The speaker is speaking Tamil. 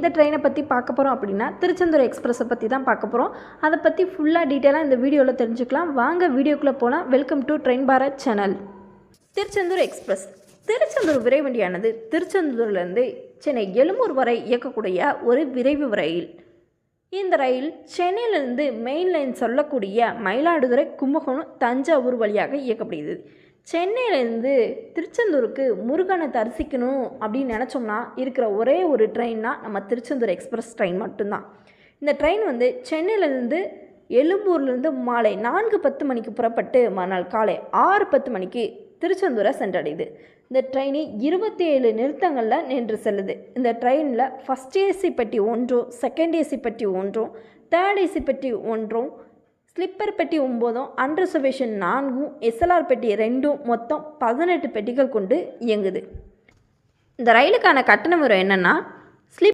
எந்த ட்ரெயினை பற்றி பார்க்க போகிறோம் அப்படின்னா திருச்செந்தூர் எக்ஸ்பிரஸை பற்றி தான் பார்க்க போகிறோம். அதை பற்றி ஃபுல்லாக டீட்டெயிலாக இந்த வீடியோவில் தெரிஞ்சுக்கலாம். வாங்க வீடியோக்குள்ளே போகலாம். Welcome to train Bharat channel. Tiruchendur express. Tiruchendur விரைவண்டியானது திருச்செந்தூர்லேருந்து சென்னை எழும்பூர் வரை இயக்கக்கூடிய ஒரு விரைவு ரயில். இந்த ரயில் சென்னையிலிருந்து மெயின் லைன் சொல்லக்கூடிய மயிலாடுதுறை, கும்பகோணம், தஞ்சாவூர் வழியாக இயக்கப்படுகிறது. சென்னையிலேருந்து திருச்செந்தூருக்கு முருகனை தரிசிக்கணும் அப்படின்னு நினச்சோம்னா இருக்கிற ஒரே ஒரு ட்ரெயின்னா நம்ம திருச்செந்தூர் எக்ஸ்பிரஸ் ட்ரெயின் மட்டும்தான். இந்த ட்ரெயின் சென்னையிலேருந்து எழும்பூர்லேருந்து மாலை 4:10 மணிக்கு புறப்பட்டு மறுநாள் காலை 6:10 மணிக்கு திருச்செந்தூரை சென்றடையுது. இந்த ட்ரெயின் 27 நிறுத்தங்களில் நின்று செல்லுது. இந்த ட்ரெயினில் ஃபஸ்ட் ஏசி பெட்டி ஒன்றும், செகண்ட் ஏசி பெட்டி ஒன்றும், தேர்ட் ஏசி பெட்டி ஒன்றும், ஸ்லிப்பர் பெட்டி 9, அன்ரிசர்வேஷன் 4, எஸ்எல்ஆர் பெட்டி 2, மொத்தம் 18 பெட்டிகள் கொண்டு இயங்குது. இந்த ரயிலுக்கான கட்டண முறை என்னென்னா